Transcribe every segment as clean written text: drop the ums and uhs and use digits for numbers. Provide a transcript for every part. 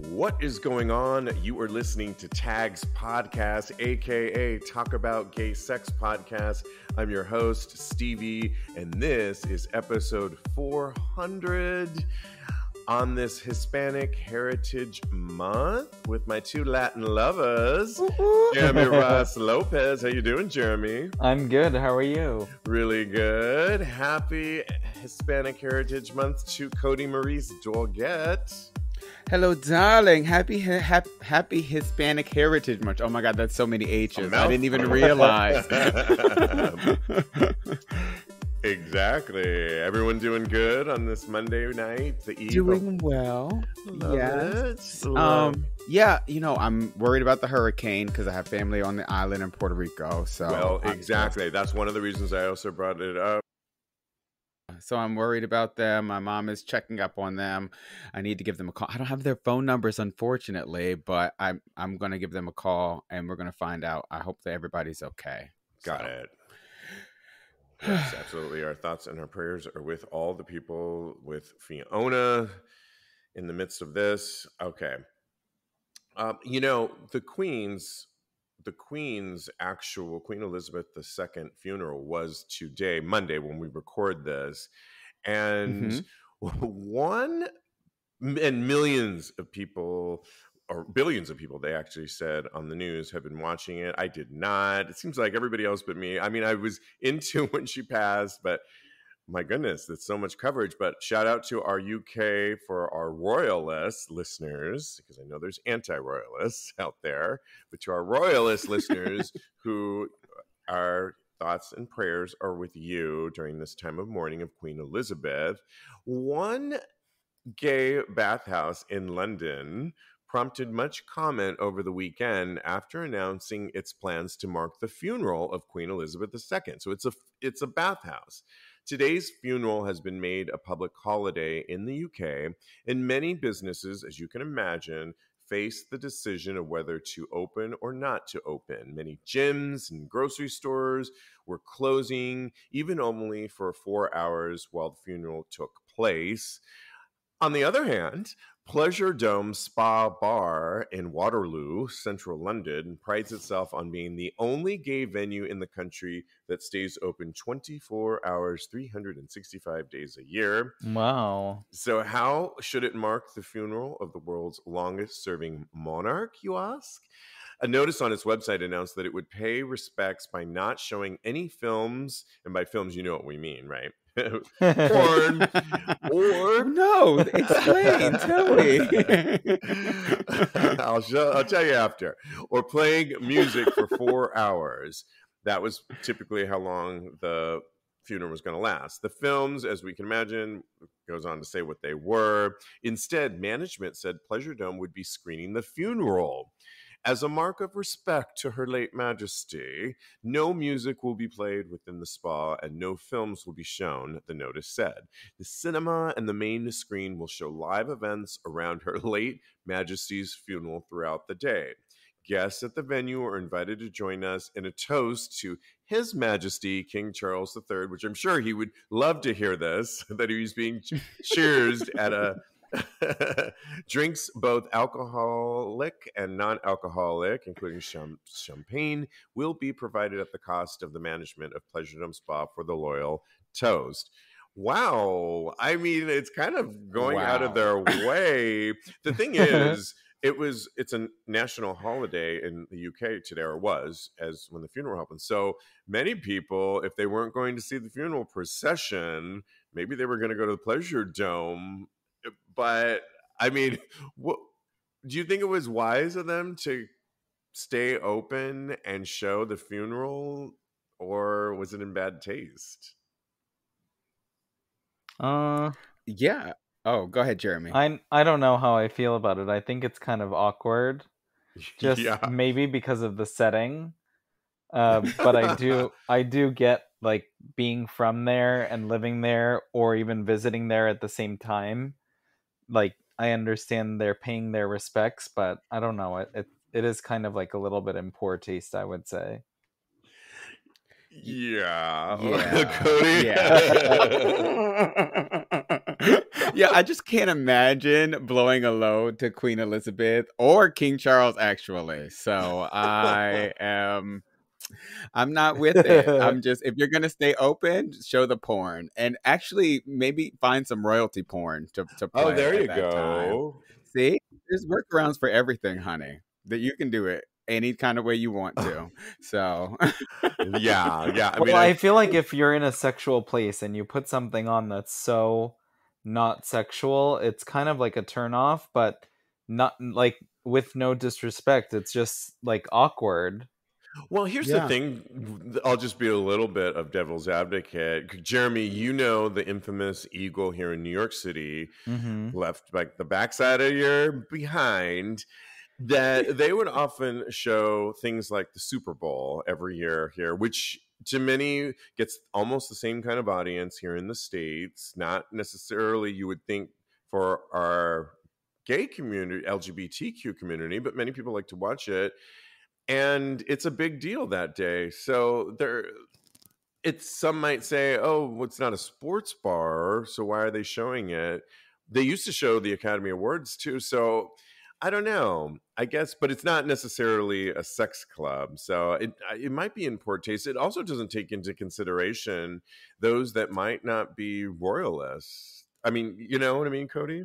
What is going on? You are listening to TAGSPodcast, aka Talk About Gay Sex Podcast. I'm your host, Stevie, and this is episode 400 on this Hispanic Heritage Month with my two Latin lovers, Jeremy Ross Lopez. How you doing, Jeremy? I'm good. How are you? Really good. Happy Hispanic Heritage Month to Kodi, Maurice, Doggette. Hello, darling. Happy Hispanic Heritage Month. Oh my God, that's so many H's. I didn't even realize. Exactly. Everyone doing good on this Monday night, the eve. Doing well. Yes. Yeah, you know, I'm worried about the hurricane because I have family on the island in Puerto Rico. So well, exactly. That's one of the reasons I also brought it up. So I'm worried about them. My mom is checking up on them. I need to give them a call. I don't have their phone numbers, unfortunately, but I'm going to give them a call and we're going to find out. I hope that everybody's okay. Got it. Yes, absolutely. Our thoughts and our prayers are with all the people, with Fiona in the midst of this. Okay. You know, the Queen's actual Queen Elizabeth II funeral was today, Monday, when we record this. And millions of people, or billions of people, they actually said on the news, have been watching it. I did not. It seems like everybody else but me. I mean, I was into when she passed, but my goodness, that's so much coverage. But shout out to our UK for our royalist listeners, because I know there's anti-royalists out there, but to our royalist listeners who our thoughts and prayers are with you during this time of mourning of Queen Elizabeth. One gay bathhouse in London prompted much comment over the weekend after announcing its plans to mark the funeral of Queen Elizabeth II. So it's a bathhouse. Today's funeral has been made a public holiday in the UK, and many businesses, as you can imagine, face the decision of whether to open or not to open. Many gyms and grocery stores were closing, even only for 4 hours while the funeral took place. On the other hand, Pleasure Dome Spa Bar in Waterloo, central London, prides itself on being the only gay venue in the country that stays open 24 hours, 365 days a year. Wow. So how should it mark the funeral of the world's longest-serving monarch, you ask? A notice on its website announced that it would pay respects by not showing any films, and by films, you know what we mean, right? Porn, or no, explain, tell me. I'll tell you after. Or playing music for 4 hours. That was typically how long the funeral was going to last. The films, as we can imagine, goes on to say what they were. Instead, management said Pleasure Dome would be screening the funeral. As a mark of respect to Her late Majesty, no music will be played within the spa and no films will be shown, the notice said. The cinema and the main screen will show live events around Her late Majesty's funeral throughout the day. Guests at the venue are invited to join us in a toast to His Majesty King Charles III, which I'm sure he would love to hear this, that he was being cheersed at a drinks both alcoholic and non-alcoholic, including champagne, will be provided at the cost of the management of Pleasure Dome Spa for the loyal toast. Wow. I mean, it's kind of going out of their way. The thing is, it's a national holiday in the UK today, or was, as when the funeral happened. So many people, if they weren't going to see the funeral procession, maybe they were going to go to the Pleasure Dome. But I mean, do you think it was wise of them to stay open and show the funeral, or was it in bad taste? Yeah. Oh, go ahead, Jeremy. I don't know how I feel about it. I think it's kind of awkward, just maybe because of the setting. But I do get like being from there and living there, or even visiting there at the same time. Like, I understand they're paying their respects, but I don't know. It is kind of like a little bit in poor taste, I would say. Yeah. Yeah. Kodi. Yeah. Yeah, I just can't imagine blowing a load to Queen Elizabeth or King Charles, actually. So I'm not with it. I'm just, if you're gonna stay open, show the porn, and actually maybe find some royalty porn to Oh, play there at you that time. go. See, there's workarounds for everything, honey. That you can do it any kind of way you want to. So, Yeah. I Well, mean, I feel like if you're in a sexual place and you put something on that's so not sexual, it's kind of like a turn off, but not like with no disrespect. It's just like awkward. well, here's the yeah. thing. I'll just be a little bit of devil's advocate. Jeremy, you know the infamous Eagle here in New York City, Mm-hmm. left like the backside of your behind, that they would often show things like the Super Bowl every year here, which to many gets almost the same kind of audience here in the States. Not necessarily you would think for our gay community, LGBTQ community, but many people like to watch it. And it's a big deal that day. So there, it's, some might say, oh, well, it's not a sports bar, so why are they showing it? They used to show the Academy Awards too, so I don't know. I guess, but it's not necessarily a sex club, so it might be in poor taste. It also doesn't take into consideration those that might not be royalists. I mean, you know what I mean, Kodi?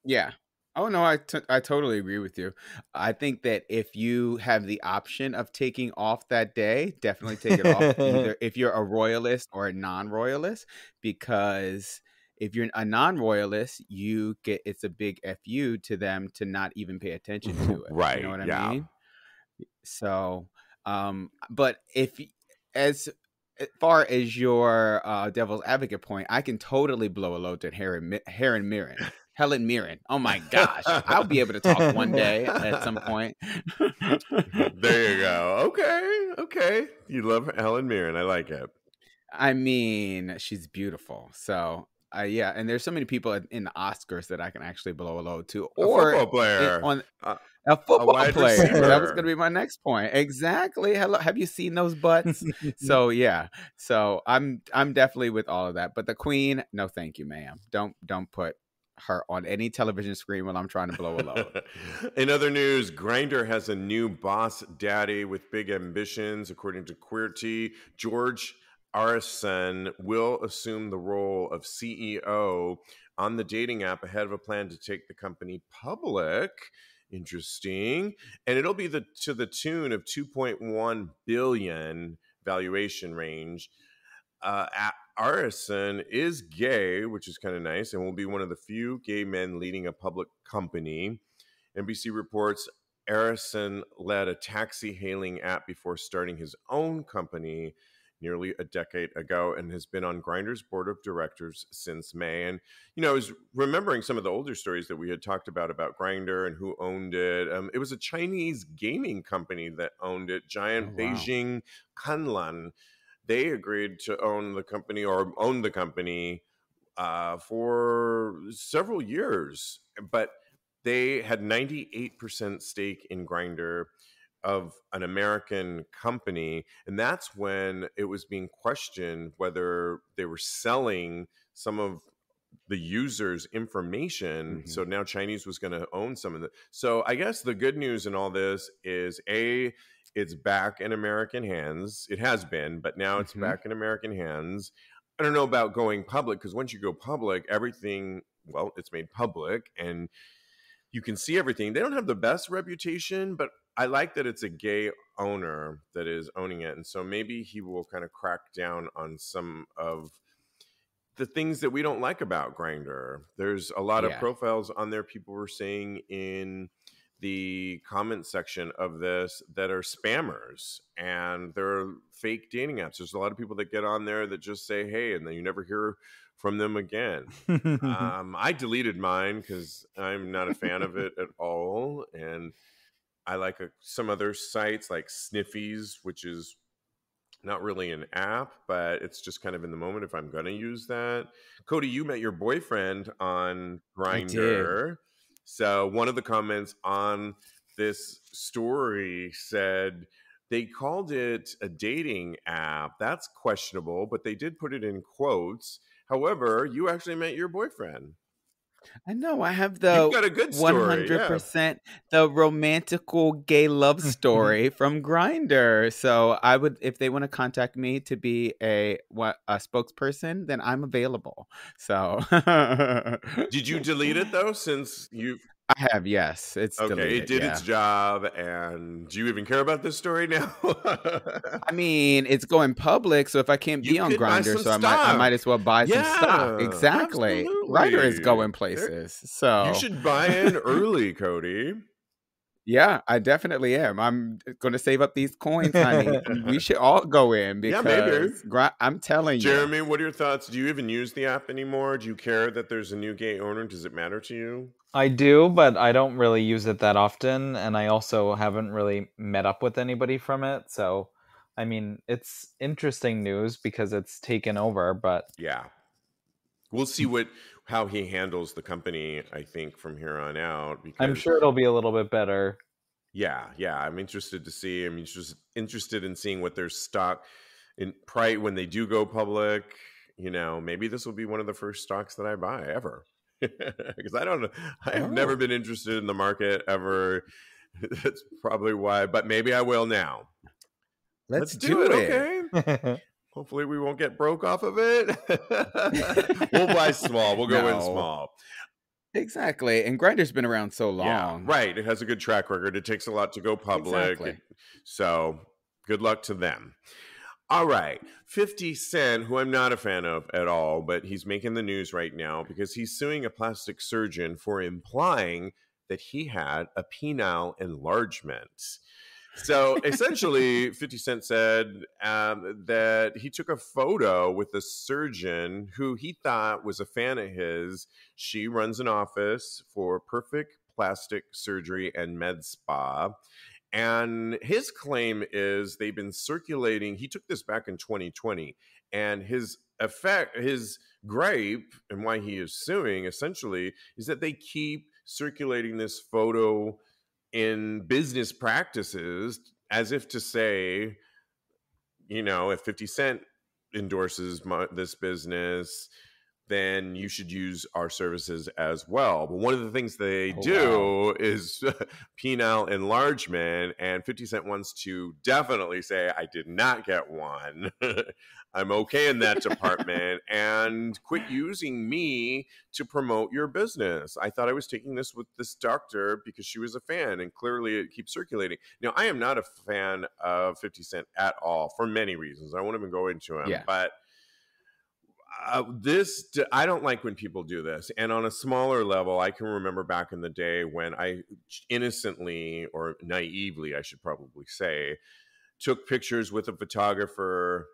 Yeah. Oh no, I totally agree with you. I think that if you have the option of taking off that day, definitely take it off. Either if you're a royalist or a non-royalist, because if you're a non-royalist, you get, it's a big fu to them to not even pay attention to it. You know Right? what I Yeah. mean? So, but if as far as your devil's advocate point, I can totally blow a load to Helen Mirren. Helen Mirren. Oh my gosh, I'll be able to talk one day at some point. There you go. Okay. You love Helen Mirren. I like it. I mean, she's beautiful. So, yeah, and there's so many people in the Oscars that I can actually blow a load to, A or football player, on a, a a football wide player. That was going to receiver. be my next point. Exactly. Hello, have you seen those butts? So yeah. So I'm definitely with all of that. But the Queen, no, thank you, ma'am. Don't put her on any television screen while I'm trying to blow a load. In other news, Grindr has a new boss daddy with big ambitions. According to Queerty, George Arison will assume the role of CEO on the dating app ahead of a plan to take the company public. Interesting. And it'll be to the tune of 2.1 billion valuation range. Arison is gay, which is kind of nice, and will be one of the few gay men leading a public company. NBC reports Arison led a taxi hailing app before starting his own company nearly a decade ago and has been on Grindr's board of directors since May. And, you know, I was remembering some of the older stories that we had talked about Grindr and who owned it. It was a Chinese gaming company that owned it, Oh Giant wow. Beijing Kunlun. They agreed to own the company or own the company for several years, but they had 98% stake in Grindr of an American company. And that's when it was being questioned whether they were selling some of the user's information. Mm-hmm. So now Chinese was going to own some of it. So I guess the good news in all this is it's back in American hands. It has been, but now it's Mm-hmm. back in American hands. I don't know about going public, because once you go public, everything, well, it's made public and you can see everything. They don't have the best reputation, but I like that it's a gay owner that is owning it. And so maybe he will kind of crack down on some of the things that we don't like about Grindr. There's a lot of Yeah. profiles on there people were saying in the comment section of this that are spammers and they're fake dating apps. There's a lot of people that get on there that just say hey and then you never hear from them again. I deleted mine because I'm not a fan of it at all, and I like some other sites like Sniffies, which is not really an app, but it's just kind of in the moment if I'm going to use that. Kodi, you met your boyfriend on I did. Grindr. So one of the comments on this story said they called it a dating app. That's questionable, but they did put it in quotes. However, you actually met your boyfriend. I know. I have You've the got a good story, 100% the romantical gay love story from GRINDR. So I would, if they want to contact me to be a spokesperson, then I'm available. So Did you delete it though? Since you've I have, yes, it's okay, it deleted. did Yeah. its job. And do you even care about this story now? I mean, it's going public, so if I can't You be on could buy GRINDR, some so I might stock. as well buy some stock. Yeah, Exactly. GRINDR is absolutely. going places. You So should buy in early, Kodi. yeah, I definitely am. I'm going to save up these coins, honey. We should all go in Yeah, maybe. because I'm telling you. Jeremy, what are your thoughts? Do you even use the app anymore? Do you care that there's a new gay owner? Does it matter to you? I do, but I don't really use it that often, and I also haven't really met up with anybody from it. So, I mean, it's interesting news because it's taken over, but Yeah. We'll see how he handles the company, I think, from here on out. Because I'm sure it'll be a little bit better. Yeah, I'm interested to see. I'm just interested in seeing what their stock in when they do go public. You know, maybe this will be one of the first stocks that I buy ever. Because I don't know, I have never been interested in the market ever. That's probably why, but maybe I will now. Let's do it. Okay. Hopefully we won't get broke off of it. We'll buy small. We'll go in small. Exactly. And GRINDR's been around so long. Yeah, right. It has a good track record. It takes a lot to go public. Exactly. So good luck to them. All right. 50 Cent, who I'm not a fan of at all, but he's making the news right now because he's suing a plastic surgeon for implying that he had a penile enlargement. So essentially, 50 Cent said that he took a photo with a surgeon who he thought was a fan of his. She runs an office for Perfect Plastic Surgery and Med Spa. And his claim is they've been circulating. He took this back in 2020. And his gripe, and why he is suing essentially, is that they keep circulating this photo in business practices as if to say, you know, if 50 Cent endorses this business, then you should use our services as well. But one of the things they do is penile enlargement, and 50 Cent wants to definitely say, I did not get one. I'm okay in that department, and quit using me to promote your business. I thought I was taking this with this doctor because she was a fan, and clearly it keeps circulating. Now, I am not a fan of 50 Cent at all for many reasons. I won't even go into them, but I don't like when people do this. And on a smaller level, I can remember back in the day when I innocently, or naively, I should probably say, took pictures with a photographer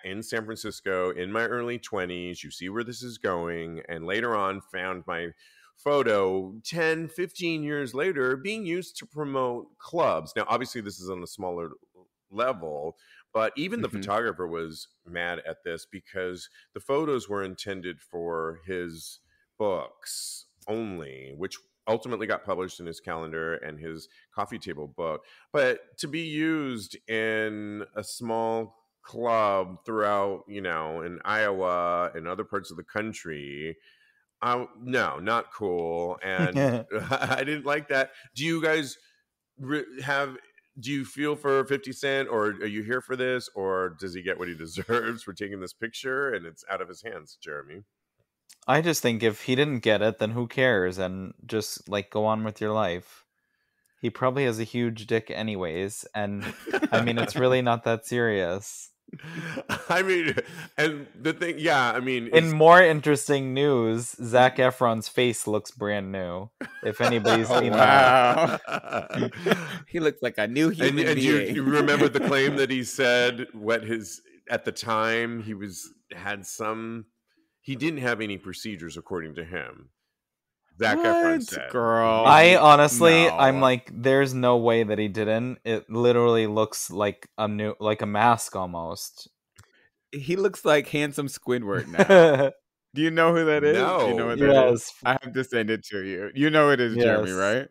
in San Francisco in my early 20s. You see where this is going. And later on found my photo 10, 15 years later being used to promote clubs. Now, obviously, this is on a smaller level, but even the photographer was mad at this because the photos were intended for his books only, which ultimately got published in his calendar and his coffee table book. But to be used in a small club throughout, you know, in Iowa and other parts of the country, no, not cool. And I didn't like that. Do you guys do you feel for 50 Cent, or are you here for this, or does he get what he deserves for taking this picture and it's out of his hands, Jeremy? I just think if he didn't get it, then who cares? And just like go on with your life. He probably has a huge dick anyways. And I mean, it's really not that serious. I mean, and the thing, in more interesting news, Zac Efron's face looks brand new. If anybody's seen that, he looks like a new human being. And you remember the claim that he said at the time he didn't have any procedures according to him. Zac Efron said, girl. I honestly, I'm like, there's no way that he didn't. It literally looks like a mask almost. He looks like handsome Squidward now. Do you know who that is? No. Do you know what that is? I have to send it to you. You know it is, Jeremy, right?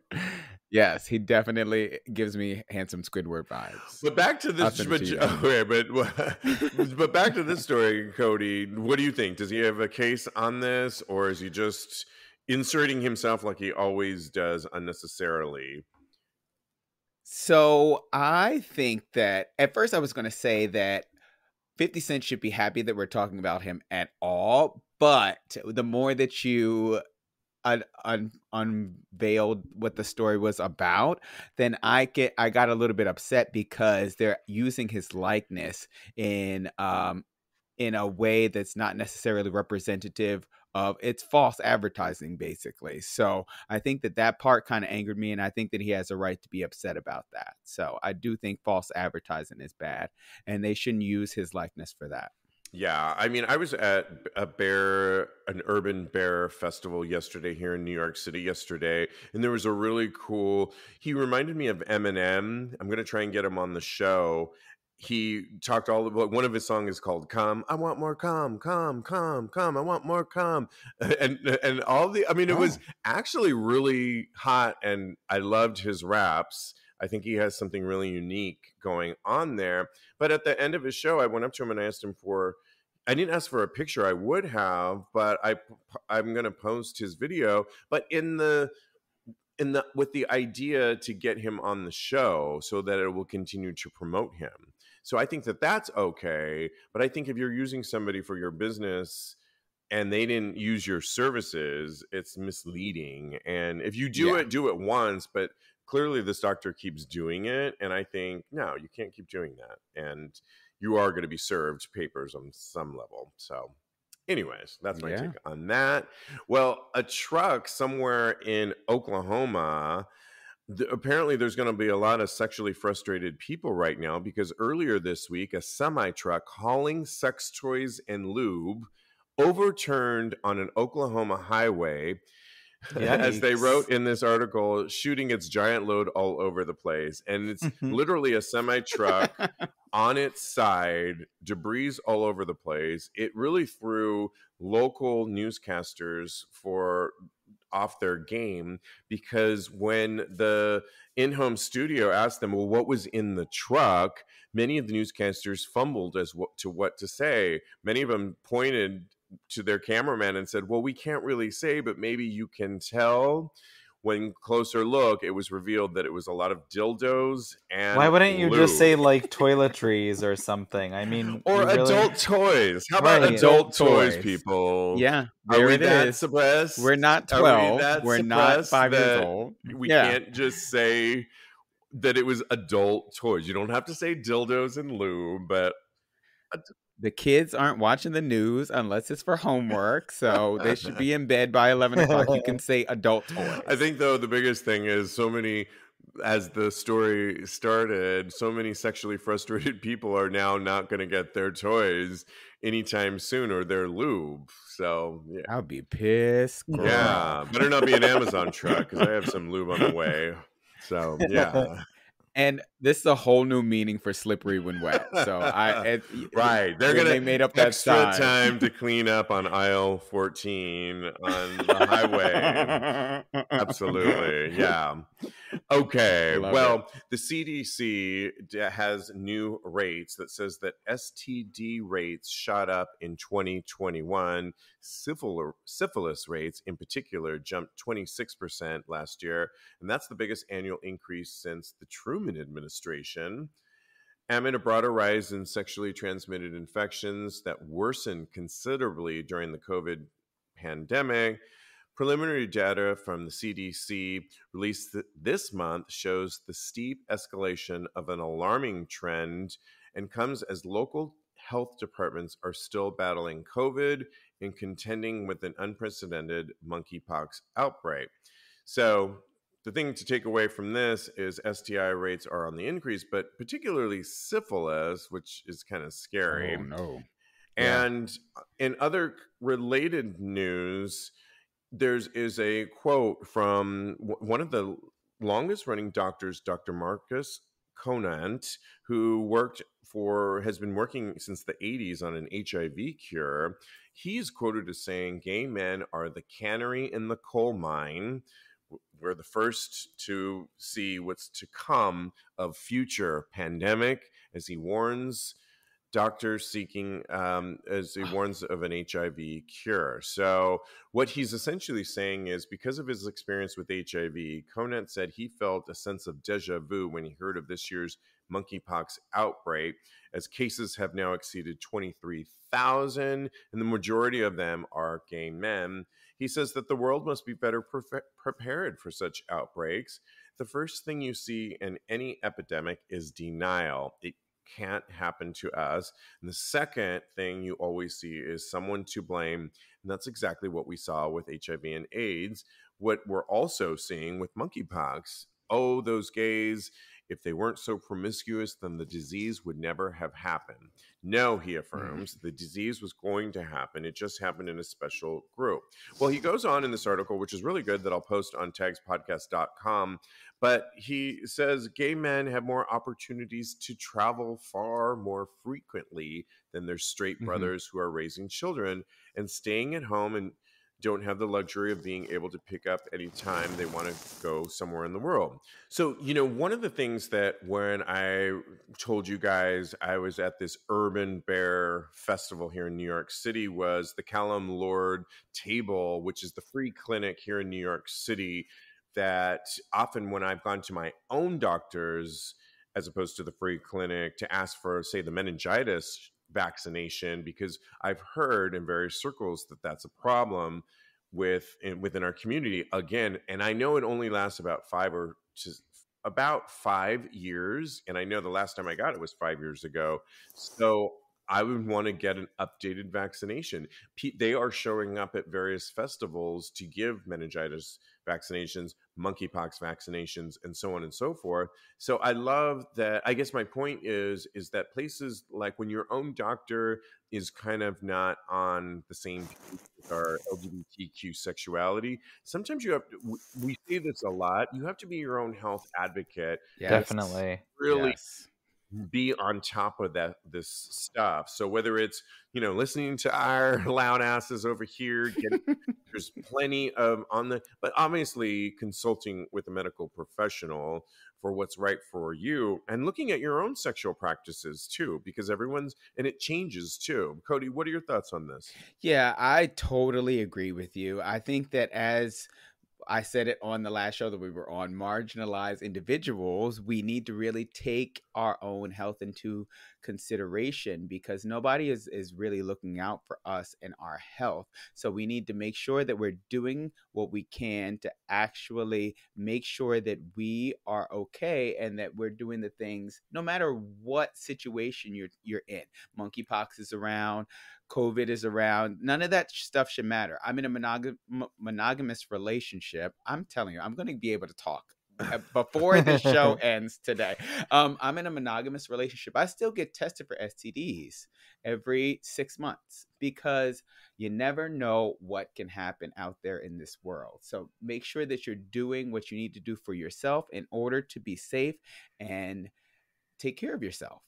Yes, he definitely gives me handsome Squidward vibes. But back to this, but back to this story, Kodi. What do you think? Does he have a case on this, or is he just inserting himself like he always does unnecessarily? So I think that at first I was going to say that 50 Cent should be happy that we're talking about him at all. But the more that you unveiled what the story was about, then I got a little bit upset because they're using his likeness in a way that's not necessarily representative of, it's false advertising basically. So I think that part kind of angered me, and I think that he has a right to be upset about that. So I do think false advertising is bad, and they shouldn't use his likeness for that. Yeah, I mean, I was at an urban bear festival yesterday here in New York City yesterday, and there was a really cool, he reminded me of Eminem. I'm going to try and get him on the show. He talked all about, one of his songs is called "Come." I want more come, come, come, come. I want more come, and all the. I mean, it was actually really hot, and I loved his raps. I think he has something really unique going on there. But at the end of his show, I went up to him and I asked him I didn't ask for a picture. I would have, but I'm going to post his video. But with the idea to get him on the show so that it will continue to promote him. So I think that that's okay. But I think if you're using somebody for your business and they didn't use your services, it's misleading. And if you do it once, but clearly this doctor keeps doing it. And I think, no, you can't keep doing that. And you are going to be served papers on some level. So anyways, that's my take on that. Well, a truck somewhere in Oklahoma, apparently there's going to be a lot of sexually frustrated people right now because earlier this week, a semi-truck hauling sex toys and lube overturned on an Oklahoma highway. Yikes. As they wrote in this article, shooting its giant load all over the place. And it's literally a semi-truck on its side, debris all over the place. It really threw local newscasters off their game, because when the in-home studio asked them, well, what was in the truck, many of the newscasters fumbled as to what to say. Many of them pointed to their cameraman and said, well, we can't really say, but maybe you can tell. When closer look, it was revealed that it was a lot of dildos and why wouldn't you lube. just say like toiletries or something? I mean, or adult toys. How about adult toys, people? Yeah, are we that suppressed? We're not 12. We're not 5 years old. We can't just say that it was adult toys. You don't have to say dildos and lube, but the kids aren't watching the news unless it's for homework, so they should be in bed by 11 o'clock. You can say adult toys. I think, though, the biggest thing is as the story started, so many sexually frustrated people are now not going to get their toys anytime soon, or their lube. So, yeah. I'll be pissed. Girl. Yeah, better not be an Amazon truck, because I have some lube on the way. So, yeah. And this is a whole new meaning for slippery when wet. So right, they made up that extra time to clean up on aisle 14 on the highway. Absolutely, yeah. Okay, well, the CDC has new rates that says that STD rates shot up in 2021. Syphilis rates, in particular, jumped 26% last year, and that's the biggest annual increase since the Truman administration. Amid a broader rise in sexually transmitted infections that worsened considerably during the COVID pandemic, preliminary data from the CDC released this month shows the steep escalation of an alarming trend, and comes as local health departments are still battling COVID and contending with an unprecedented monkeypox outbreak. So the thing to take away from this is STI rates are on the increase, but particularly syphilis, which is kind of scary. Oh, no. And in other related news, there is a quote from one of the longest running doctors, Dr. Marcus Conant, who has been working since the 80s on an HIV cure. He's quoted as saying, "Gay men are the canary in the coal mine. We're the first to see what's to come of future pandemic," as he warns doctors seeking, as he warns of an HIV cure. So what he's essentially saying is, because of his experience with HIV, Conant said he felt a sense of deja vu when he heard of this year's monkeypox outbreak, as cases have now exceeded 23,000, and the majority of them are gay men. He says that the world must be better prepared for such outbreaks. The first thing you see in any epidemic is denial. It can't happen to us. And the second thing you always see is someone to blame. And that's exactly what we saw with HIV and AIDS. What we're also seeing with monkeypox, oh, those gays, if they weren't so promiscuous, then the disease would never have happened. No, he affirms, the disease was going to happen. It just happened in a special group. Well, he goes on in this article, which is really good, that I'll post on TAGSPodcast.com. But he says gay men have more opportunities to travel far more frequently than their straight brothers who are raising children and staying at home and don't have the luxury of being able to pick up any time they want to go somewhere in the world. So, one of the things that when I told you guys I was at this Urban Bear Festival here in New York City was the Callum Lord Table, which is the free clinic here in New York City that often when I've gone to my own doctors, as opposed to the free clinic, to ask for, say, the meningitis vaccination, because I've heard in various circles that that's a problem within our community again. And I know it only lasts about 5 years. And I know the last time I got it was 5 years ago. So I would want to get an updated vaccination. They are showing up at various festivals to give meningitis vaccinations, monkeypox vaccinations, and so on and so forth. So I love that. I guess my point is that places like when your own doctor is kind of not on the same page with our LGBTQ sexuality, sometimes you have to, we say this a lot, you have to be your own health advocate. Yes. Definitely. Really be on top of this stuff. So whether it's, listening to our loud asses over here, there's plenty of but obviously consulting with a medical professional for what's right for you and looking at your own sexual practices too, because and it changes too. Kodi, what are your thoughts on this? Yeah, I totally agree with you. I think that, as I said it on the last show that we were on, marginalized individuals, we need to really take our own health into consideration, because nobody is really looking out for us and our health. So we need to make sure that we're doing what we can to actually make sure that we are okay and that we're doing the things no matter what situation you're in. Monkeypox is around, COVID is around. None of that stuff should matter. I'm in a monogamous relationship. I'm telling you, I'm going to be able to talk before the show ends today. I'm in a monogamous relationship. I still get tested for STDs every 6 months, because you never know what can happen out there in this world. So make sure that you're doing what you need to do for yourself in order to be safe and take care of yourself.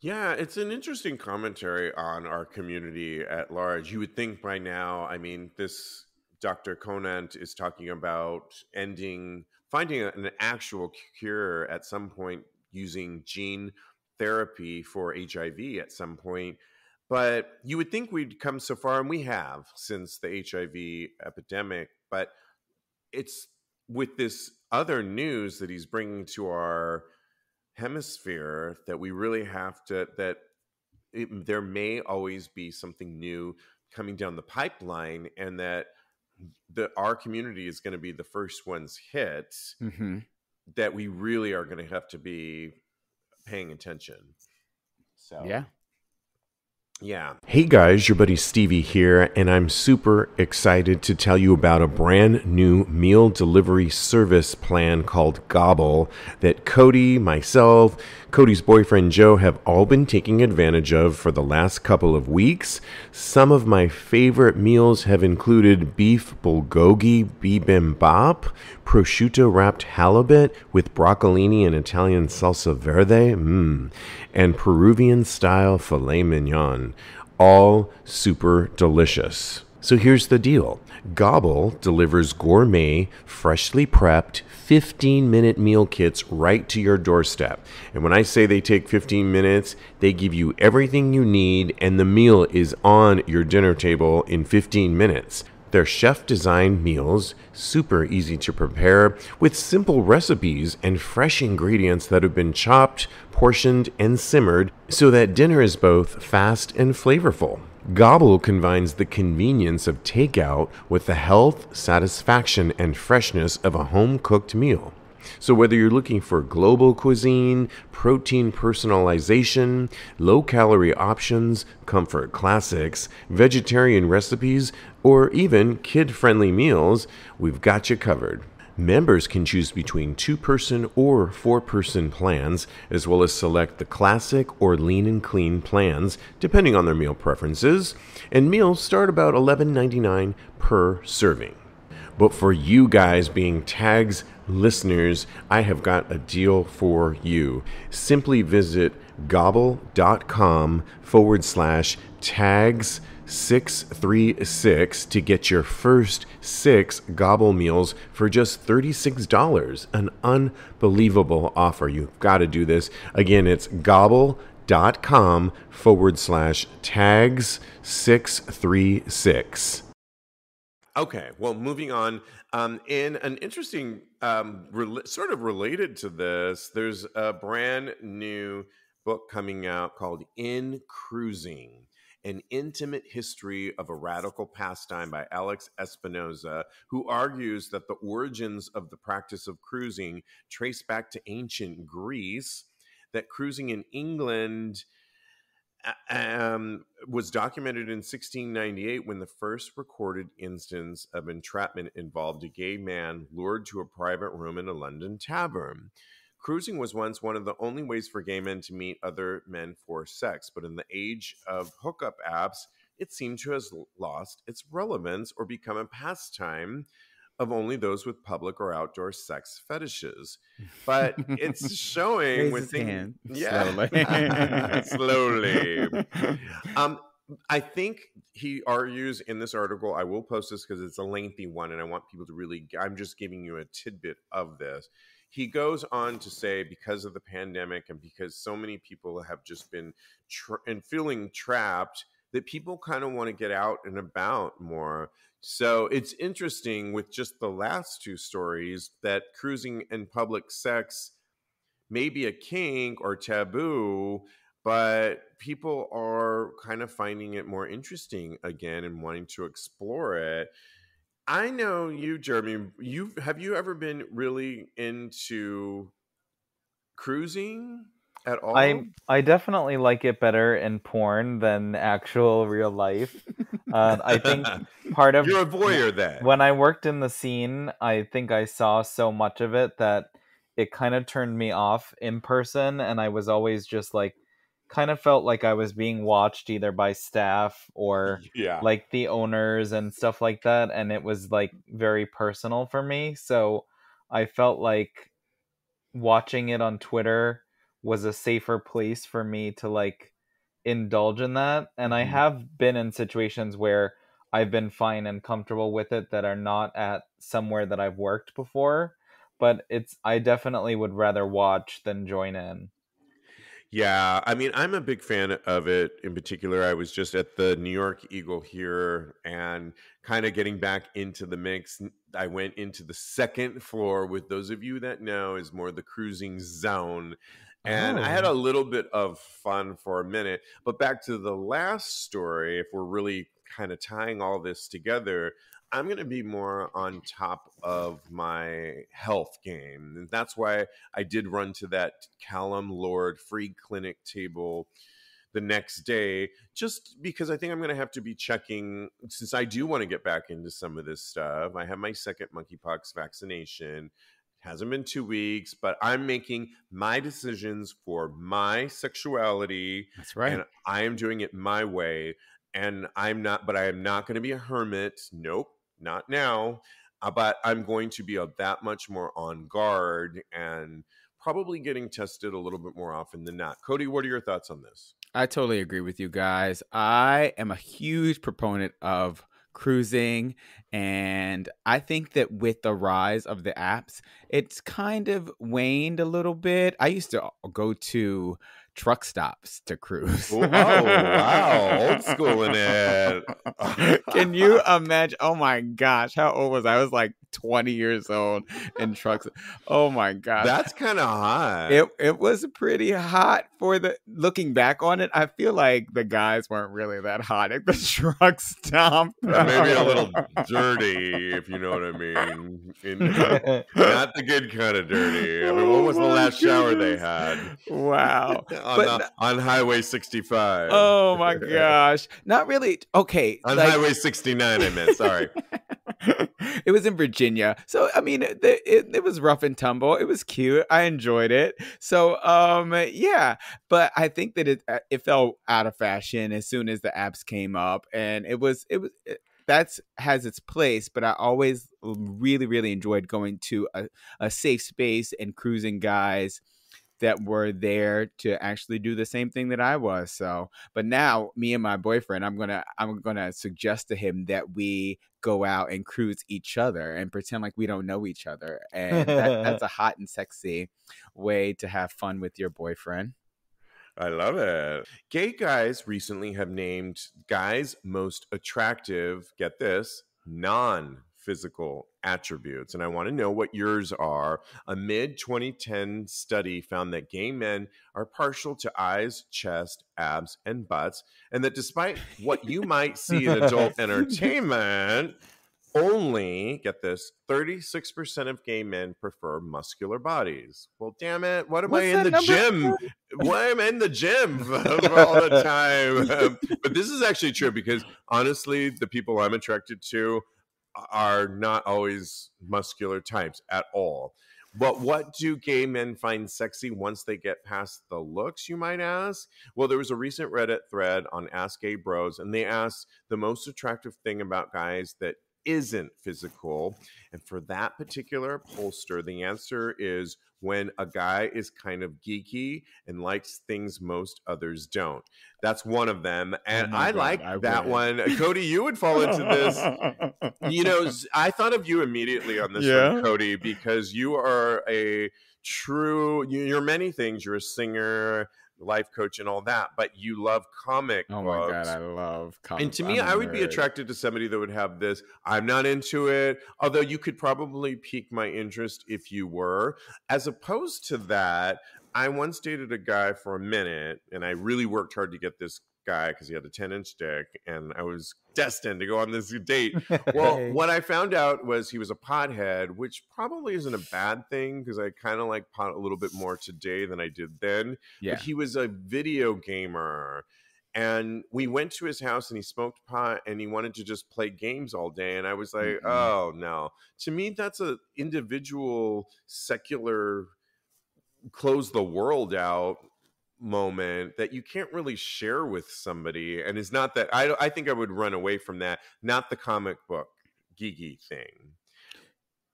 Yeah, it's an interesting commentary on our community at large. You would think by now, this Dr. Conant is talking about finding an actual cure at some point using gene therapy for HIV at some point. But you would think we'd come so far, and we have since the HIV epidemic. But it's with this other news that he's bringing to our hemisphere that we really have to, there may always be something new coming down the pipeline, and that our community is going to be the first ones hit, that we really are going to have to be paying attention. So yeah. Hey guys, your buddy Stevie here, and I'm super excited to tell you about a brand new meal delivery service plan called Gobble that Kodi, myself, Kodi's boyfriend Joe have all been taking advantage of for the last couple of weeks. Some of my favorite meals have included beef bulgogi bibimbap, prosciutto wrapped halibut with broccolini and Italian salsa verde, and Peruvian style filet mignon. All super delicious. So here's the deal. Gobble delivers gourmet, freshly prepped, 15-minute meal kits right to your doorstep. And when I say they take 15 minutes, they give you everything you need, and the meal is on your dinner table in 15 minutes. They're chef-designed meals, super easy to prepare, with simple recipes and fresh ingredients that have been chopped, portioned, and simmered so that dinner is both fast and flavorful. Gobble combines the convenience of takeout with the health, satisfaction, and freshness of a home-cooked meal. So whether you're looking for global cuisine, protein personalization, low-calorie options, comfort classics, vegetarian recipes, or even kid-friendly meals, we've got you covered. Members can choose between 2-person or 4-person plans, as well as select the classic or lean and clean plans, depending on their meal preferences, and meals start about $11.99 per serving. But for you guys being Tags listeners, I have got a deal for you. Simply visit gobble.com/tags636 to get your first 6 Gobble meals for just $36. An unbelievable offer. You've got to do this. Again, it's gobble.com/tags636. Okay, well, moving on. In an interesting, sort of related to this, there's a brand new book coming out called In Cruising, An Intimate History of a Radical Pastime by Alex Espinoza, who argues that the origins of the practice of cruising trace back to ancient Greece, that cruising in England was documented in 1698 when the first recorded instance of entrapment involved a gay man lured to a private room in a London tavern. Cruising was once one of the only ways for gay men to meet other men for sex, but in the age of hookup apps, it seemed to have lost its relevance or become a pastime of only those with public or outdoor sex fetishes. But it's showing Raise his hand yeah, slowly. slowly. I think he argues in this article, I will post this because it's a lengthy one and I want people to really, I'm just giving you a tidbit of this. He goes on to say, because of the pandemic and because so many people have just been and feeling trapped, that people kind of want to get out and about more. So it's interesting with just the last 2 stories that cruising and public sex may be a kink or taboo, but people are kind of finding it more interesting again and wanting to explore it. I know you, Jeremy, have you ever been really into cruising at all? I definitely like it better in porn than actual real life. I think part of You're a voyeur then. when I worked in the scene, I think I saw so much of it that it kind of turned me off in person, and I was always just like, kind of felt like I was being watched either by staff or Yeah. like the owners and stuff like that, and it was like very personal for me. So I felt like watching it on Twitter was a safer place for me to like indulge in that. And I have been in situations where I've been fine and comfortable with it that are not at somewhere that I've worked before, but I definitely would rather watch than join in. Yeah, I mean, I'm a big fan of it. In particular, I was just at the New York Eagle here and kind of getting back into the mix. I went into the second floor, with those of you that know, is more the cruising zone. And I had a little bit of fun for a minute. But back to the last story, if we're really kind of tying all this together, I'm going to be more on top of my health game. And that's why I did run to that Callum Lord free clinic table the next day, just because I think I'm going to have to be checking, since I do want to get back into some of this stuff. I have my second monkeypox vaccination. Hasn't been 2 weeks, but I'm making my decisions for my sexuality. That's right. And I am doing it my way. And I am not going to be a hermit. Nope, not now. But I'm going to be that much more on guard and probably getting tested a little bit more often than not. Kodi, what are your thoughts on this? I totally agree with you guys. I am a huge proponent of cruising. And I think that with the rise of the apps, it's kind of waned a little bit. I used to go to truck stops to cruise. Oh, wow. Old school in it. Can you imagine? Oh my gosh. How old was I? I was like 20 years old in trucks. Oh my gosh. That's kind of hot. It was pretty hot looking back on it. I feel like the guys weren't really that hot at the truck stop. Maybe a little dirty, if you know what I mean. Not the good kind of dirty. I mean, what was the last shower they had? Wow. on Highway 65. Oh my gosh. Not really. Okay. On Highway 69, I meant. Sorry. It was in Virginia. So, I mean, it was rough and tumble. It was cute. I enjoyed it. So, yeah. But I think that it fell out of fashion as soon as the apps came up. And that has its place. But I always really, really enjoyed going to a safe space and cruising guys that were there to actually do the same thing that I was. So, but now me and my boyfriend, I'm gonna suggest to him that we go out and cruise each other and pretend like we don't know each other, and that's a hot and sexy way to have fun with your boyfriend. I love it. Gay guys recently have named guys' most attractive, get this, non-physical attributes. And I want to know what yours are. A mid-2010 study found that gay men are partial to eyes, chest, abs, and butts. And that despite what you might see in adult entertainment, only, get this, 36% of gay men prefer muscular bodies. Well, damn it. What am I in the gym? Why am I in the gym all the time? But this is actually true because honestly, the people I'm attracted to are not always muscular types at all. But what do gay men find sexy once they get past the looks, you might ask? Well, there was a recent Reddit thread on Ask Gay Bros, and they asked the most attractive thing about guys that isn't physical. And for that particular pollster, the answer is when a guy is kind of geeky and likes things most others don't. That's one of them. And I like that one. Kodi, you would fall into this. You know, I thought of you immediately on this one, Kodi, because you are you're many things. You're a singer, life coach, and all that, but you love comic books. Oh my God, I love comic books. And to me, I would be attracted to somebody that would have this. I'm not into it, although you could probably pique my interest if you were. As opposed to that, I once dated a guy for a minute, and I really worked hard to get this guy because he had a 10-inch dick, and I was destined to go on this date. Well, what I found out was he was a pothead, which probably isn't a bad thing because I kind of like pot a little bit more today than I did then. Yeah. But he was a video gamer, and we went to his house and he smoked pot and he wanted to just play games all day. And I was like, oh no. To me, that's an individual secular close the world out moment that you can't really share with somebody. And it's not that I think I would run away from that, not the comic book geeky thing.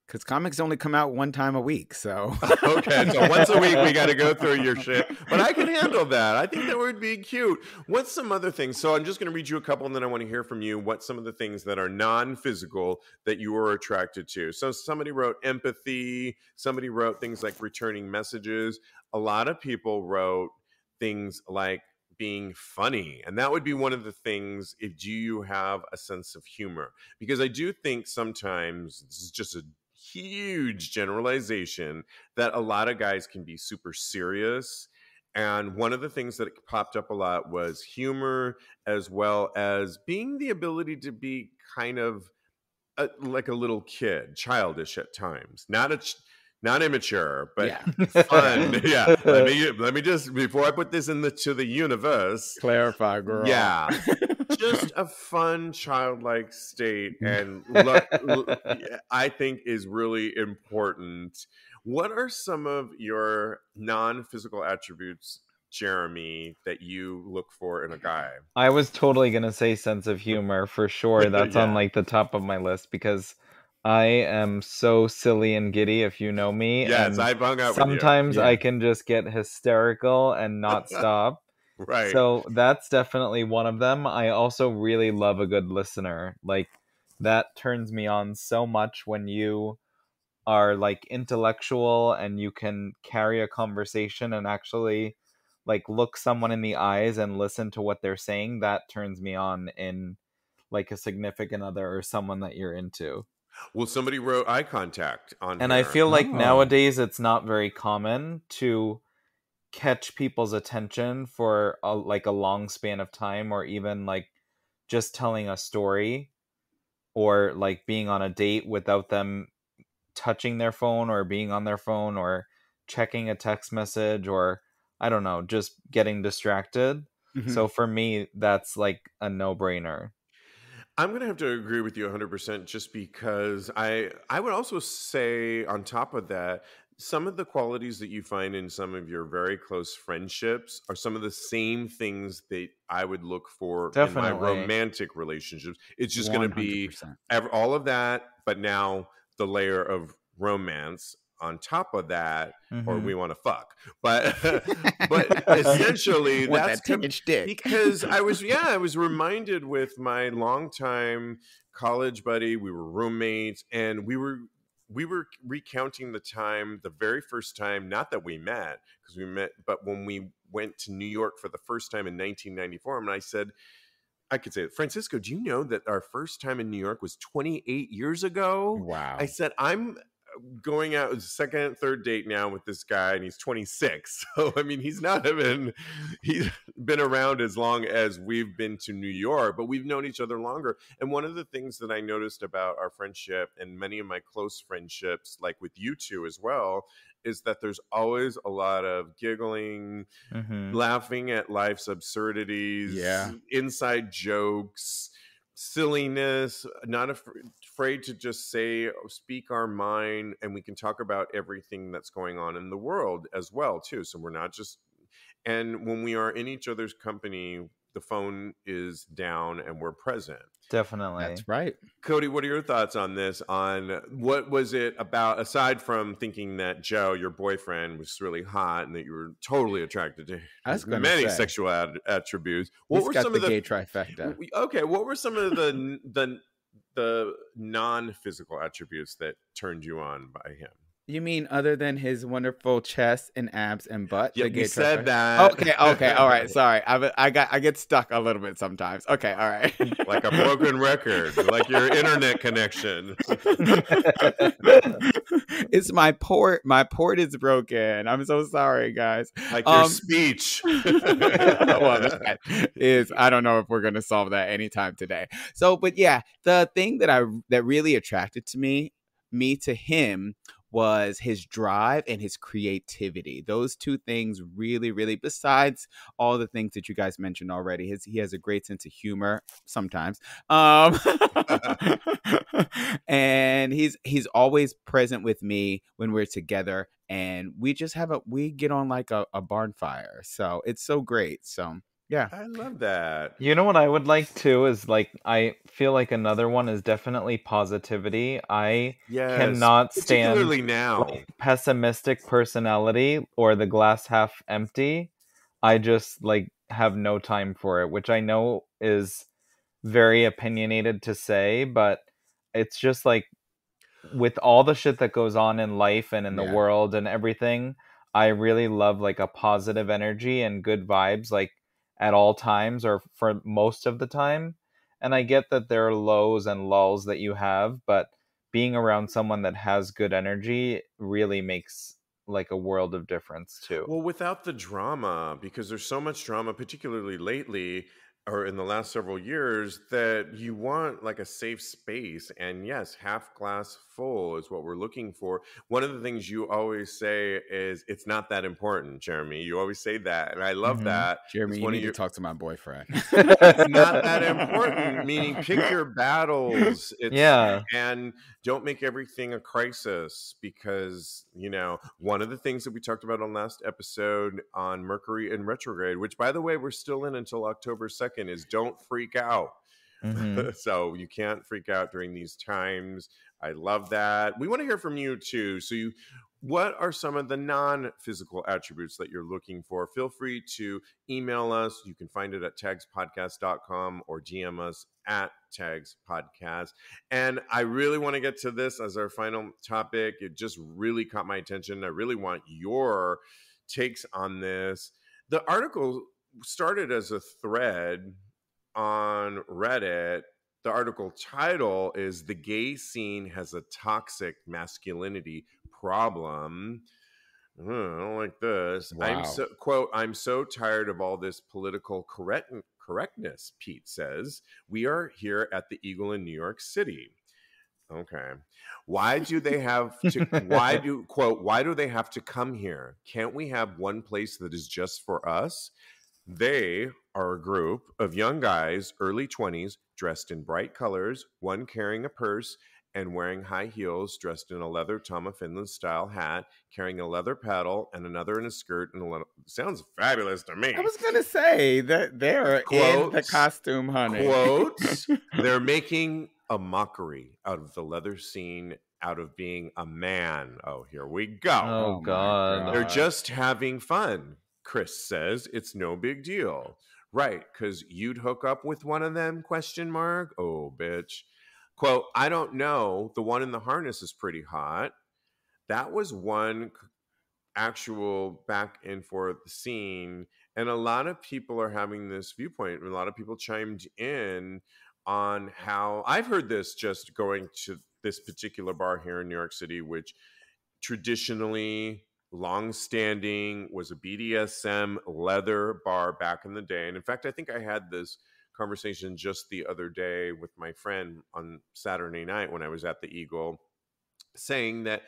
Because comics only come out one time a week, so. Okay, so once a week we got to go through your shit. But I can handle that. I think that would be cute. What's some other things? So I'm just going to read you a couple, and then I want to hear from you. What's some of the things that are non-physical that you are attracted to? So somebody wrote empathy. Somebody wrote things like returning messages. A lot of people wrote things like being funny. And that would be one of the things, if do you have a sense of humor? Because I do think sometimes, this is just a huge generalization, that a lot of guys can be super serious. And one of the things that popped up a lot was humor, as well as being the ability to be kind of like a little kid, childish at times. Not immature, but fun. Yeah. Let me just, before I put this to the universe, clarify, girl. Yeah. Just a fun childlike state, and I think is really important. What are some of your non-physical attributes, Jeremy, that you look for in a guy? I was totally gonna say sense of humor for sure. That's on like the top of my list because I am so silly and giddy, if you know me. Yes, I've hung out with you. Sometimes I can just get hysterical and not stop. Right. So that's definitely one of them. I also really love a good listener. Like that turns me on so much when you are like intellectual and you can carry a conversation and actually like look someone in the eyes and listen to what they're saying. That turns me on in like a significant other or someone that you're into. Well, somebody wrote eye contact on And here. I feel like nowadays it's not very common to catch people's attention for like a long span of time, or even like just telling a story, or like being on a date without them touching their phone or being on their phone or checking a text message, or I don't know, just getting distracted. So for me, that's like a no-brainer. I'm going to have to agree with you 100%, just because I would also say, on top of that, some of the qualities that you find in some of your very close friendships are some of the same things that I would look for in my romantic relationships. It's just going to be all of that, but now the layer of romance on top of that, or we want to fuck. But essentially that's because I was reminded with my longtime college buddy, we were roommates, and we were recounting the very first time, not that we met, because we met, but when we went to New York for the first time in 1994. And I said, I could say it, Francisco, do you know that our first time in New York was 28 years ago? Wow. I said, I'm going out as a second, third date now with this guy, and he's 26. So I mean, he's been around as long as we've been to New York, but we've known each other longer. And one of the things that I noticed about our friendship and many of my close friendships, like with you two as well, is that there's always a lot of giggling, laughing at life's absurdities, inside jokes, silliness, not afraid to just speak our mind, and we can talk about everything that's going on in the world as well too. So we're not just, and when we are in each other's company, the phone is down and we're present. Definitely. That's right. Kodi, what are your thoughts on this? On what was it about, aside from thinking that Joe, your boyfriend, was really hot and that you were totally attracted to his many sexual attributes? What were some of the gay trifecta? Okay, what were some of the non-physical attributes that turned you on by him? You mean other than his wonderful chest and abs and butt? Yeah, you said that. Okay, all right. Sorry, I get stuck a little bit sometimes. Okay, all right. Like a broken record, like your internet connection. It's my port. My port is broken. I'm so sorry, guys. Like your speech. Well, that is, I don't know if we're gonna solve that anytime today. So, but yeah, the thing that really attracted me to him was his drive and his creativity. Those two things really, really, besides all the things that you guys mentioned already, he has a great sense of humor sometimes. And he's always present with me when we're together, and we just we get on like a barn fire. So it's so great. So yeah, I love that. You know what I would like too is, like, I feel like another one is definitely positivity. I cannot stand particularly now pessimistic personality or the glass half empty. I just like have no time for it, which I know is very opinionated to say, but it's just like, with all the shit that goes on in life and in the world and everything, I really love like a positive energy and good vibes, like at all times or for most of the time. And I get that there are lows and lulls that you have, but being around someone that has good energy really makes like a world of difference too. Well, without the drama, because there's so much drama, particularly lately or in the last several years, that you want like a safe space. And yes, half glass full is what we're looking for. One of the things you always say is, it's not that important, Jeremy. You always say that, and I love that. Jeremy, you need to talk to my boyfriend. It's not that important, meaning pick your battles. And don't make everything a crisis, because, you know, one of the things that we talked about on last episode on Mercury in retrograde, which by the way, we're still in until October 2nd, is don't freak out. So you can't freak out during these times. I love that. We want to hear from you too. So what are some of the non-physical attributes that you're looking for? Feel free to email us. You can find it at tagspodcast.com or DM us at TAGSPodcast. And I really want to get to this as our final topic. It just really caught my attention. I really want your takes on this. The article started as a thread on Reddit. The article title is "The Gay Scene Has a Toxic Masculinity Problem." I don't like this. Wow. I'm so tired of all this political correctness, Pete says. We are here at the Eagle in New York City. Okay. Why do they have to why do they have to come here? Can't we have one place that is just for us? They are a group of young guys, early 20s, dressed in bright colors, one carrying a purse and wearing high heels, dressed in a leather Tom of Finland style hat, carrying a leather paddle, and another in a skirt and a leather. Sounds fabulous to me. I was going to say that they're in the costume, honey. Quotes, they're making a mockery out of the leather scene, out of being a man. Oh, here we go. Oh, God. They're just having fun. Chris says it's no big deal. Right, because you'd hook up with one of them, ? Oh, bitch. Quote, I don't know. The one in the harness is pretty hot. That was one actual back and forth scene. And a lot of people are having this viewpoint. A lot of people chimed in on how I've heard this just going to this particular bar here in New York City, which traditionally long-standing was a BDSM leather bar back in the day. And in fact, I think I had this conversation just the other day with my friend on Saturday night when I was at the Eagle, saying that,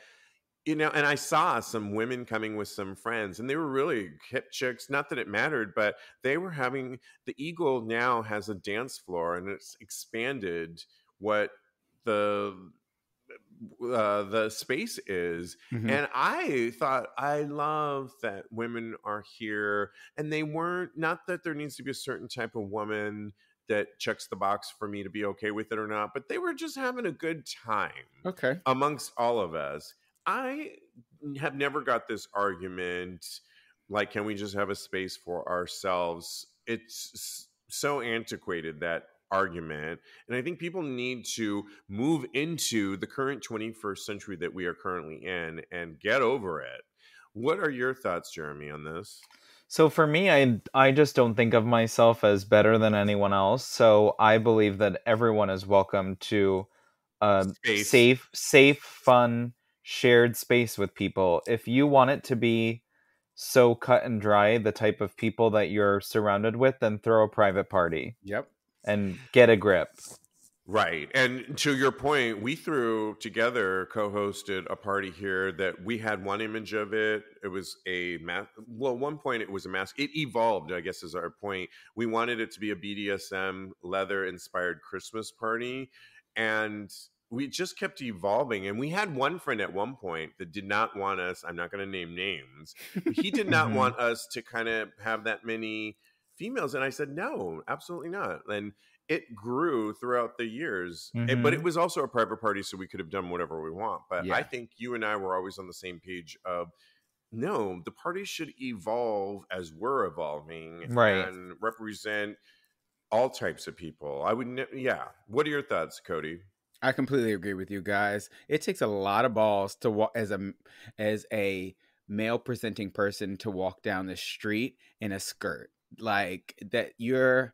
and I saw some women coming with some friends, and they were really hip chicks. Not that it mattered, but they were having, the Eagle now has a dance floor, and it's expanded what the space is. Mm-hmm. And I thought, I love that women are here, and they weren't, not that there needs to be a certain type of woman that checks the box for me to be okay with it or not, but they were just having a good time amongst all of us. I have never got this argument like, can we just have a space for ourselves? It's so antiquated, that argument. And I think people need to move into the current 21st century that we are currently in and get over it. What are your thoughts, Jeremy, on this? So for me, I just don't think of myself as better than anyone else. So I believe that everyone is welcome to safe, fun, shared space with people. If you want it to be so cut and dry, the type of people that you're surrounded with, then throw a private party. Yep. And get a grip. Right. And to your point, we threw together, co-hosted a party here that we had one image of it. It was a mask. Well, at one point it was a mask. It evolved, I guess is our point. We wanted it to be a BDSM leather inspired Christmas party. And we just kept evolving. And we had one friend at one point that did not want us, I'm not going to name names, but he did not want us to kind of have that many females. And I said, no, absolutely not. And it grew throughout the years, but it was also a private party, so we could have done whatever we want. But I think you and I were always on the same page of, no, the party should evolve as we're evolving, and represent all types of people. I would, What are your thoughts, Kodi? I completely agree with you guys. It takes a lot of balls to walk as a male presenting person to walk down the street in a skirt like that. You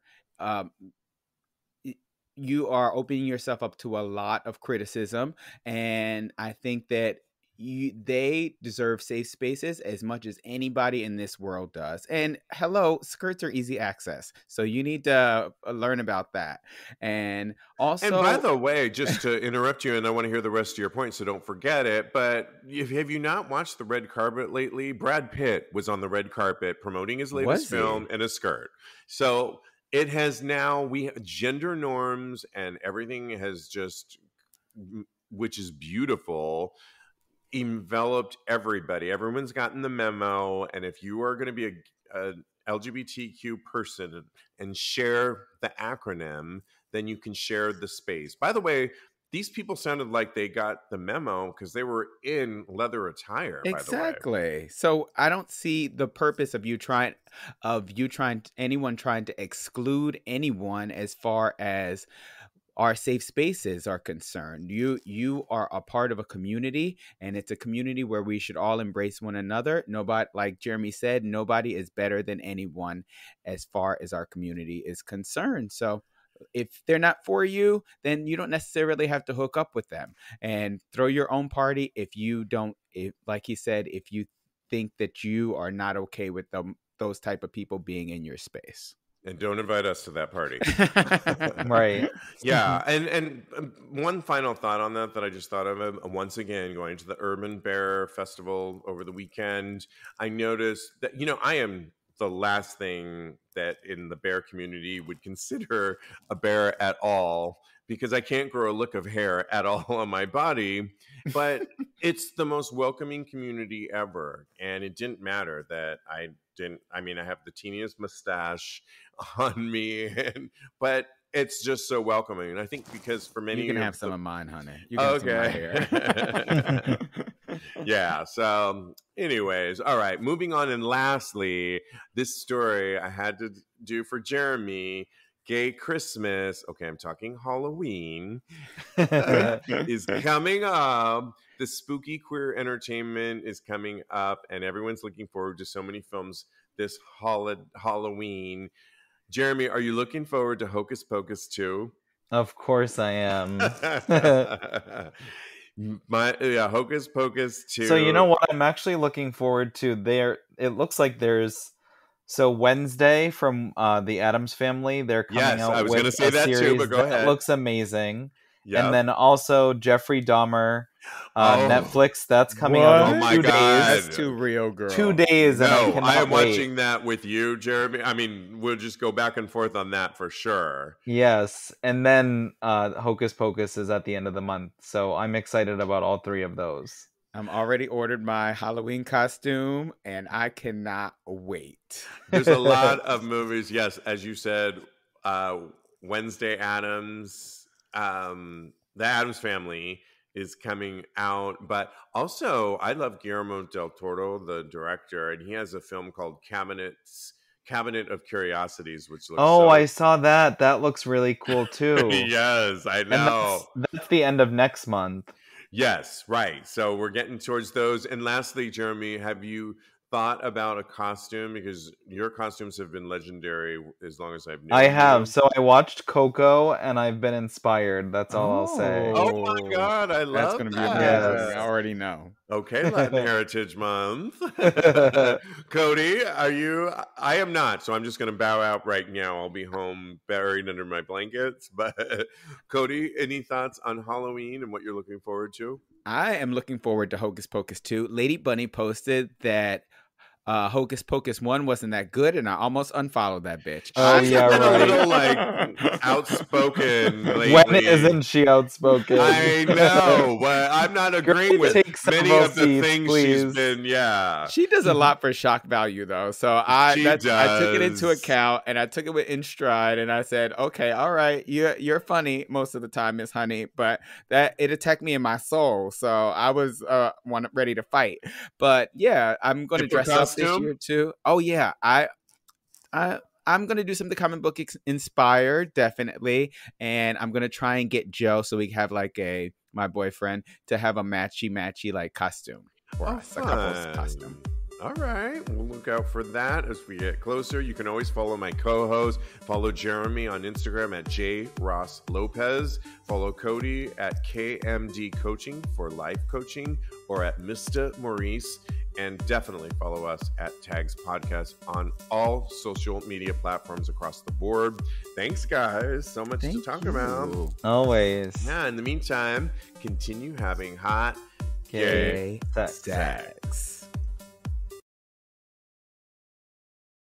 are opening yourself up to a lot of criticism, and I think that they deserve safe spaces as much as anybody in this world does. And hello, skirts are easy access, so you need to learn about that. And also, and by the way, just to interrupt you, and I want to hear the rest of your point, so don't forget it, but have you not watched the red carpet lately? Brad Pitt was on the red carpet promoting his latest film in a skirt. So it has now, gender norms and everything has just, which is beautiful, enveloped everybody. Everyone's gotten the memo. And if you are going to be a LGBTQ person and share the acronym, then you can share the space. By the way, these people sounded like they got the memo because they were in leather attire. Exactly. By the way. So I don't see the purpose of anyone trying to exclude anyone as far as our safe spaces are concerned. You are a part of a community, and it's a community where we should all embrace one another. Nobody, like Jeremy said, nobody is better than anyone as far as our community is concerned. So if they're not for you, then you don't necessarily have to hook up with them, and throw your own party if you don't, like he said, if you think that you are not okay with those type of people being in your space. And don't invite us to that party. Right. Yeah. And one final thought on that I just thought of, once again, going to the Urban Bear Festival over the weekend, I noticed that, I am the last thing that in the bear community would consider a bear at all, because I can't grow a lick of hair at all on my body. But it's the most welcoming community ever. And it didn't matter that I have the teeniest mustache on me, but it's just so welcoming. And I think because for many, you can have some of mine, honey. You can okay. have some of my hair. Yeah. So anyways, all right, moving on. And lastly, this story I had to do for Jeremy. Gay Christmas, okay, I'm talking Halloween, is coming up. The spooky queer entertainment is coming up, and everyone's looking forward to so many films this Halloween. Jeremy, are you looking forward to Hocus Pocus 2? Of course I am. Hocus Pocus 2. So you know what I'm actually looking forward to? It looks like there's... So Wednesday from the Addams Family, they're coming out. I was going to say a that too, but go ahead. That looks amazing. Yep. And then also Jeffrey Dahmer, Netflix. That's coming out in 2 days. That's too real, girl. 2 days. No, and I am wait. watching that with you, Jeremy. I mean, we'll just go back and forth on that for sure. Yes, and then Hocus Pocus is at the end of the month, so I'm excited about all three of those. I'm already ordered my Halloween costume, and I cannot wait. There's a lot of movies. Yes, as you said, Wednesday Addams, the Addams Family is coming out. But also, I love Guillermo del Toro, the director, and he has a film called Cabinet of Curiosities, which looks I saw that. That looks really cool, too. Yes, I know. And that's the end of next month. Yes, right. So we're getting towards those. And lastly, Jeremy, have you thought about a costume? Because your costumes have been legendary as long as I've known I have. you. So I watched Coco, and I've been inspired. That's all I'll say. Oh my God, I love That's going to be amazing. Yes. I already know. Okay, Latin Heritage Month. Kodi, are you? I am not, so I'm just going to bow out right now. I'll be home buried under my blankets. But Kodi, any thoughts on Halloween and what you're looking forward to? I am looking forward to Hocus Pocus 2. Lady Bunny posted that Hocus Pocus 1 wasn't that good, and I almost unfollowed that bitch. Oh, yeah, right. A little, outspoken lately. When isn't she outspoken? I know, but I'm not agreeing with many of the things she's been, She does a lot for shock value, though, so I took it into account, and I took it in stride, and I said, okay, all right, you're funny most of the time, Miss Honey, but that it attacked me in my soul, so I was ready to fight. But yeah, I'm going to dress up this year too. Oh yeah, I'm gonna do something comic book inspired, definitely, and I'm gonna try and get Joe so we have my boyfriend to have a matchy like costume for us, a couple's costume. All right, we'll look out for that as we get closer. You can always follow my co-host. Follow Jeremy on Instagram at @JRossLopez. Follow Kodi at KMD Coaching for life coaching, or at Mr. Maurice. And definitely follow us at TAGSPodcast on all social media platforms across the board. Thanks, guys. So much to talk about. Always. Yeah, in the meantime, continue having hot, gay sex.